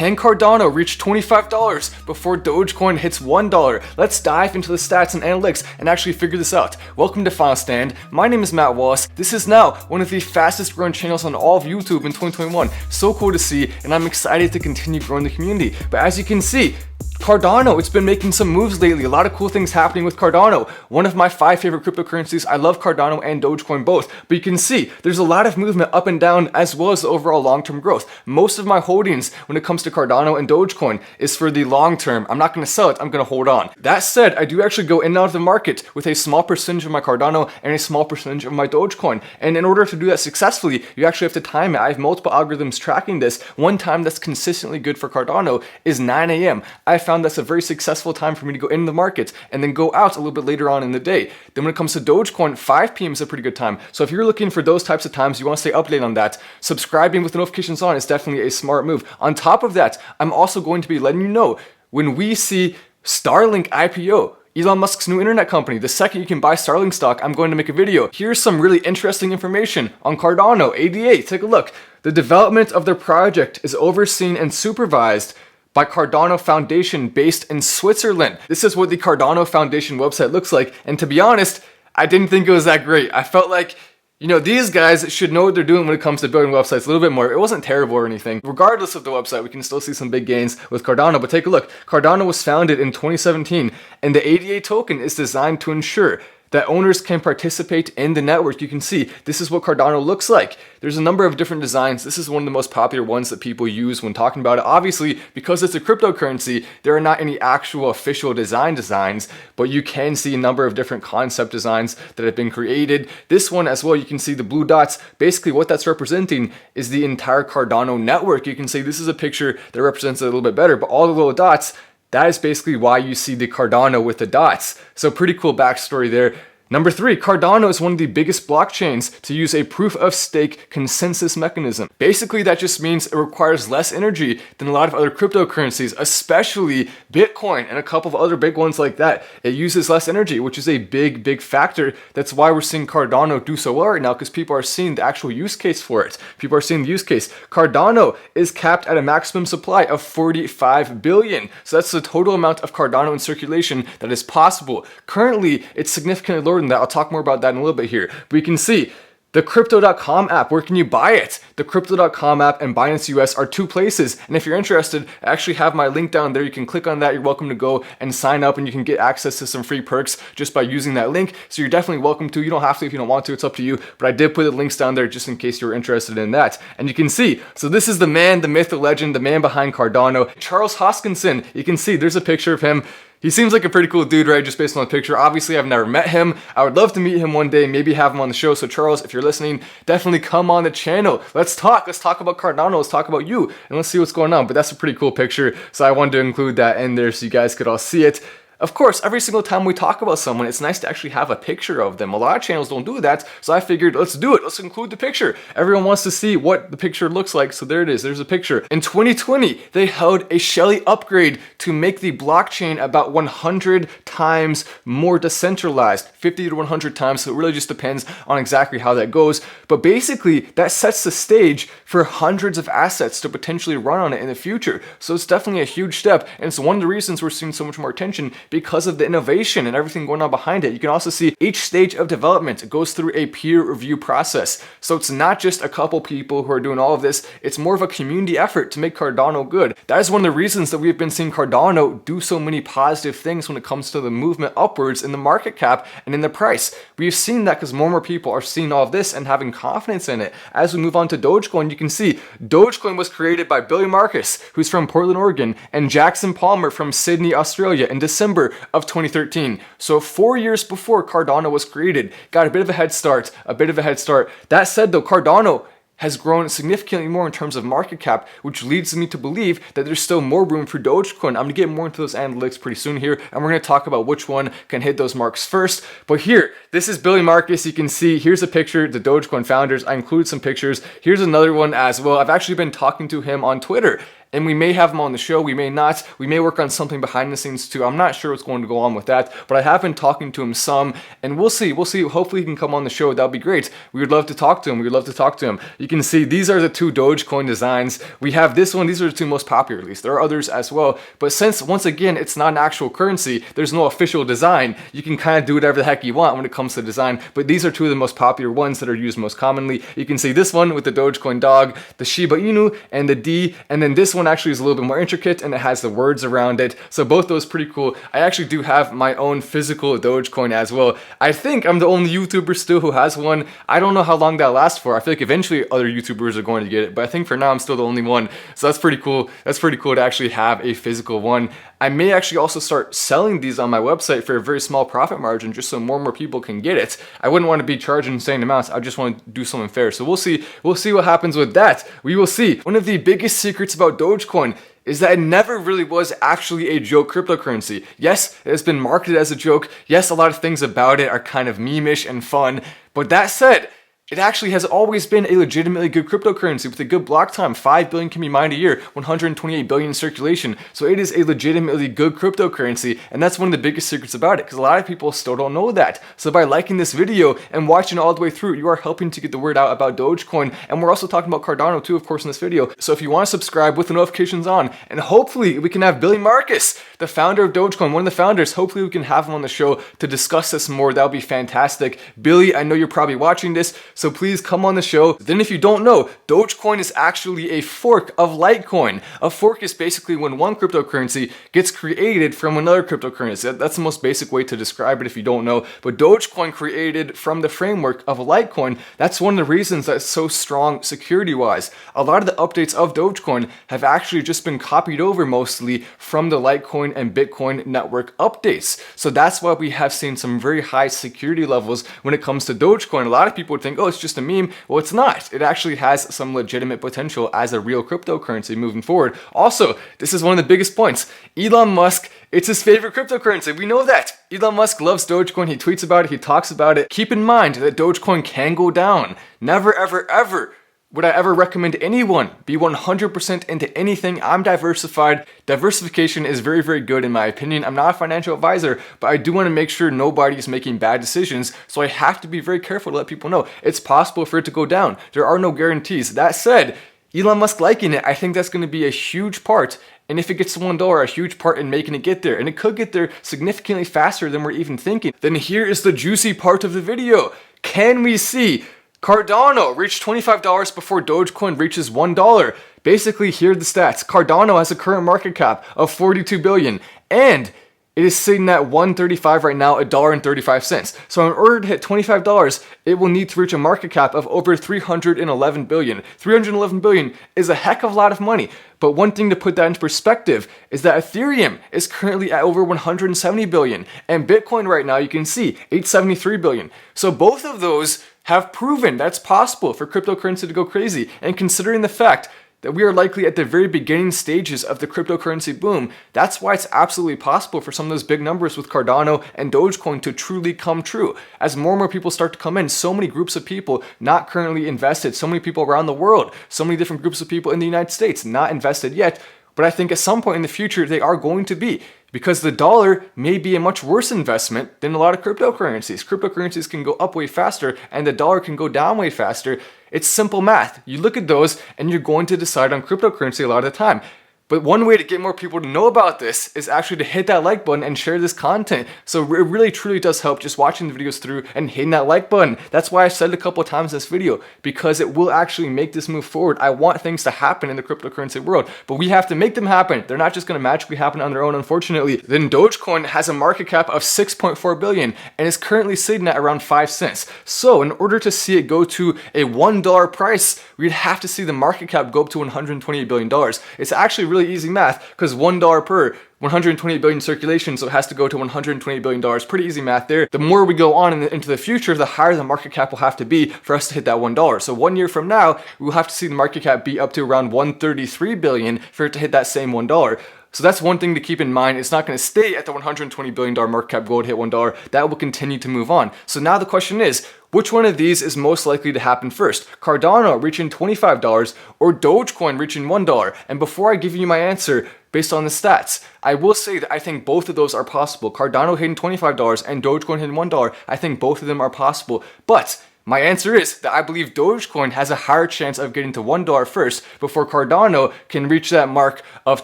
Can Cardano reach $25 before Dogecoin hits $1? Let's dive into the stats and analytics and actually figure this out. Welcome to Final Stand. My name is Matt Wallace. This is now one of the fastest growing channels on all of YouTube in 2021. So cool to see, and I'm excited to continue growing the community. But as you can see, Cardano, it's been making some moves lately. A lot of cool things happening with Cardano. One of my 5 favorite cryptocurrencies. I love Cardano and Dogecoin both. But you can see there's a lot of movement up and down as well as the overall long-term growth. Most of my holdings when it comes to Cardano and Dogecoin is for the long term. I'm not going to sell it. I'm going to hold on. That said, I do actually go in and out of the market with a small percentage of my Cardano and a small percentage of my Dogecoin. And in order to do that successfully, you actually have to time it. I have multiple algorithms tracking this. One time that's consistently good for Cardano is 9 a.m. I found that's a very successful time for me to go into the market and then go out a little bit later on in the day. Then when it comes to Dogecoin, 5 p.m. is a pretty good time. So if you're looking for those types of times, you want to stay updated on that, subscribing with the notifications on is definitely a smart move. On top of that, I'm also going to be letting you know when we see Starlink IPO, Elon Musk's new internet company. The second you can buy Starlink stock, I'm going to make a video. Here's some really interesting information on Cardano, ADA. Take a look. The development of their project is overseen and supervised by Cardano Foundation based in Switzerland. This is what the Cardano Foundation website looks like. And to be honest, I didn't think it was that great. I felt like, these guys should know what they're doing when it comes to building websites a little bit more. It wasn't terrible or anything. Regardless of the website, we can still see some big gains with Cardano. But take a look. Cardano was founded in 2017, and the ADA token is designed to ensure that owners can participate in the network. You can see this is what Cardano looks like. There's a number of different designs. This is one of the most popular ones that people use when talking about it. Obviously, because it's a cryptocurrency, there are not any actual official designs, but you can see a number of different concept designs that have been created. This one as well, you can see the blue dots. Basically what that's representing is the entire Cardano network. You can see this is a picture that represents it a little bit better, but all the little dots, that is basically why you see the Cardano with the dots. So pretty cool backstory there. Number 3, Cardano is one of the biggest blockchains to use a proof of stake consensus mechanism. Basically, that just means it requires less energy than a lot of other cryptocurrencies, especially Bitcoin and a couple of other big ones like that. It uses less energy, which is a big factor. That's why we're seeing Cardano do so well right now, because people are seeing the actual use case for it. People are seeing the use case. Cardano is capped at a maximum supply of 45 billion. So that's the total amount of Cardano in circulation that is possible. Currently, it's significantly lower than that. I'll talk more about that in a little bit here. But you can see the Crypto.com app, where can you buy it? The Crypto.com app and Binance US are 2 places. And if you're interested, I actually have my link down there. You can click on that. You're welcome to go and sign up, and you can get access to some free perks just by using that link. So you're definitely welcome to. You don't have to if you don't want to. It's up to you. But I did put the links down there just in case you're interested in that. And you can see, so this is the man, the myth, the legend, the man behind Cardano, Charles Hoskinson. You can see there's a picture of him. He seems like a pretty cool dude, right? Just based on the picture. Obviously, I've never met him. I would love to meet him one day, maybe have him on the show. So Charles, if you're listening, definitely come on the channel. Let's talk. Let's talk about Cardano. Let's talk about you, and let's see what's going on. But that's a pretty cool picture. So I wanted to include that in there so you guys could all see it. Of course, every single time we talk about someone, it's nice to actually have a picture of them. A lot of channels don't do that, so I figured let's do it. Let's include the picture. Everyone wants to see what the picture looks like, so there it is. There's a picture. In 2020, they held a Shelley upgrade to make the blockchain about 100 times more decentralized, 50 to 100 times, so it really just depends on exactly how that goes. But basically, that sets the stage for hundreds of assets to potentially run on it in the future. So it's definitely a huge step, and it's one of the reasons we're seeing so much more attention, because of the innovation and everything going on behind it. You can also see each stage of development goes through a peer review process. So it's not just a couple people who are doing all of this, it's more of a community effort to make Cardano good. That is one of the reasons that we've been seeing Cardano do so many positive things when it comes to the movement upwards in the market cap and in the price. We've seen that because more and more people are seeing all of this and having confidence in it. As we move on to Dogecoin, you can see Dogecoin was created by Billy Marcus, who's from Portland, Oregon, and Jackson Palmer from Sydney, Australia in December of 2013. So 4 years before Cardano was created. Got a bit of a head start, That said though, Cardano has grown significantly more in terms of market cap, which leads me to believe that there's still more room for Dogecoin. I'm gonna get more into those analytics pretty soon here, and we're gonna talk about which one can hit those marks first. But here, this is Billy Marcus. You can see, here's a picture, the Dogecoin founders. I included some pictures. Here's another one as well. I've actually been talking to him on Twitter, and we may have him on the show, we may not. We may work on something behind the scenes too. I'm not sure what's going to go on with that, but I have been talking to him some, and we'll see. Hopefully he can come on the show. That'll be great. We would love to talk to him. You can see these are the two Dogecoin designs. We have this one. These are the two most popular, at least. There are others as well, but since, once again, it's not an actual currency, there's no official design, you can kind of do whatever the heck you want when it comes to design, but these are two of the most popular ones that are used most commonly. You can see this one with the Dogecoin dog, the Shiba Inu, and the D, and then this one actually is a little bit more intricate, and it has the words around it, so both those pretty cool. I actually do have my own physical Dogecoin as well. I think I'm the only YouTuber still who has one. I don't know how long that lasts for. I feel like eventually other YouTubers are going to get it, but I think for now I'm still the only one, so that's pretty cool. That's pretty cool to actually have a physical one. I may actually also start selling these on my website for a very small profit margin, just so more and more people can get it. I wouldn't want to be charging insane amounts. I just want to do something fair. So we'll see what happens with that. We will see. One of the biggest secrets about Dogecoin is that it never really was actually a joke cryptocurrency. Yes, it has been marketed as a joke. Yes, a lot of things about it are kind of meme-ish and fun. But that said, it actually has always been a legitimately good cryptocurrency with a good block time. 5 billion can be mined a year, 128 billion in circulation. So it is a legitimately good cryptocurrency, and that's one of the biggest secrets about it, because a lot of people still don't know that. So by liking this video and watching all the way through, you are helping to get the word out about Dogecoin, and we're also talking about Cardano too, of course, in this video. So if you want to subscribe with the notifications on, and hopefully we can have Billy Marcus, the founder of Dogecoin, one of the founders, hopefully we can have him on the show to discuss this more. That would be fantastic. Billy, I know you're probably watching this, so please come on the show. Then if you don't know, Dogecoin is actually a fork of Litecoin. A fork is basically when one cryptocurrency gets created from another cryptocurrency. That's the most basic way to describe it if you don't know. But Dogecoin created from the framework of Litecoin. That's one of the reasons that it's so strong security-wise. A lot of the updates of Dogecoin have actually just been copied over mostly from the Litecoin and Bitcoin network updates. So that's why we have seen some very high security levels when it comes to Dogecoin. A lot of people would think, oh, it's just a meme. Well, it's not. It actually has some legitimate potential as a real cryptocurrency moving forward. Also, this is one of the biggest points. Elon Musk, it's his favorite cryptocurrency. We know that. Elon Musk loves Dogecoin. He tweets about it. He talks about it. Keep in mind that Dogecoin can go down. Never, ever, ever would I ever recommend anyone be 100% into anything. I'm diversified. Diversification is very, very good in my opinion. I'm not a financial advisor, but I do want to make sure nobody's making bad decisions. So I have to be very careful to let people know it's possible for it to go down. There are no guarantees. That said, Elon Musk liking it, I think that's going to be a huge part. And if it gets to $1, a huge part in making it get there. And it could get there significantly faster than we're even thinking. Then here is the juicy part of the video. Can we see Cardano reached $25 before Dogecoin reaches $1. Basically, here are the stats. Cardano has a current market cap of $42 billion, and it is sitting at $1.35 right now, $1.35. So in order to hit $25, it will need to reach a market cap of over $311 billion. $311 billion is a heck of a lot of money. But one thing to put that into perspective is that Ethereum is currently at over $170 billion, and Bitcoin right now, you can see, $873 billion. So both of those have proven that's possible for cryptocurrency to go crazy. And considering the fact that we are likely at the very beginning stages of the cryptocurrency boom, that's why it's absolutely possible for some of those big numbers with Cardano and Dogecoin to truly come true. As more and more people start to come in, so many groups of people not currently invested, so many people around the world, so many different groups of people in the United States not invested yet, but I think at some point in the future they are going to be. Because the dollar may be a much worse investment than a lot of cryptocurrencies. Cryptocurrencies can go up way faster and the dollar can go down way faster. It's simple math. You look at those and you're going to decide on cryptocurrency a lot of the time. But one way to get more people to know about this is actually to hit that like button and share this content. So it really truly does help just watching the videos through and hitting that like button. That's why I said it a couple of times in this video, because it will actually make this move forward. I want things to happen in the cryptocurrency world, but we have to make them happen. They're not just going to magically happen on their own, unfortunately. Then Dogecoin has a market cap of $6.4 billion and is currently sitting at around 5 cents. So in order to see it go to a $1 price, we'd have to see the market cap go up to $128 billion. It's actually really easy math, because $1 per 128 billion circulation, so it has to go to $128 billion. Pretty easy math there. The more we go on into the future, the higher the market cap will have to be for us to hit that $1. So 1 year from now, we'll have to see the market cap be up to around $133 billion for it to hit that same $1. So that's one thing to keep in mind. It's not going to stay at the $120 billion market cap goal to hit $1. That will continue to move on. So now the question is, which one of these is most likely to happen first? Cardano reaching $25 or Dogecoin reaching $1? And before I give you my answer, based on the stats, I will say that I think both of those are possible. Cardano hitting $25 and Dogecoin hitting $1, I think both of them are possible. But my answer is that I believe Dogecoin has a higher chance of getting to $1 first before Cardano can reach that mark of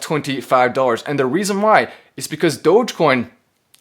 $25. And the reason why is because Dogecoin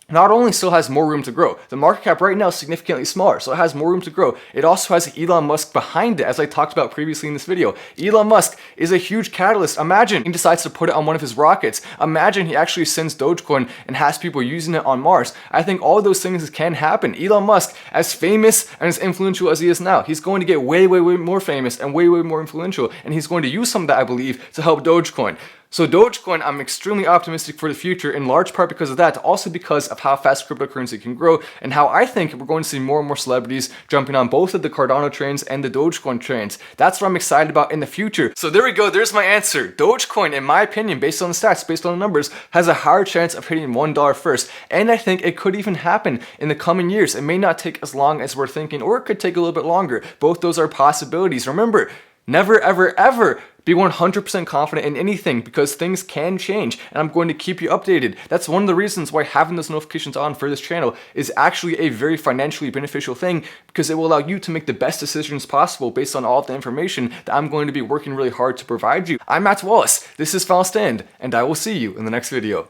not only still has more room to grow, the market cap right now is significantly smaller, so it has more room to grow. It also has Elon Musk behind it, as I talked about previously in this video. Elon Musk is a huge catalyst. Imagine he decides to put it on one of his rockets. Imagine he actually sends Dogecoin and has people using it on Mars. I think all of those things can happen. Elon Musk, as famous and as influential as he is now, he's going to get way more famous and way more influential, and he's going to use some of that, I believe, to help Dogecoin. So Dogecoin, I'm extremely optimistic for the future, in large part because of that, also because of how fast cryptocurrency can grow and how I think we're going to see more and more celebrities jumping on both of the Cardano trains and the Dogecoin trains. That's what I'm excited about in the future. So there we go, there's my answer. Dogecoin, in my opinion, based on the stats, based on the numbers, has a higher chance of hitting $1 first. And I think it could even happen in the coming years. It may not take as long as we're thinking, or it could take a little bit longer. Both those are possibilities. Remember, never ever be 100% confident in anything because things can change, and I'm going to keep you updated. That's one of the reasons why having those notifications on for this channel is actually a very financially beneficial thing, because it will allow you to make the best decisions possible based on all of the information that I'm going to be working really hard to provide you. I'm Matt Wallace, this is Final Stand, and I will see you in the next video.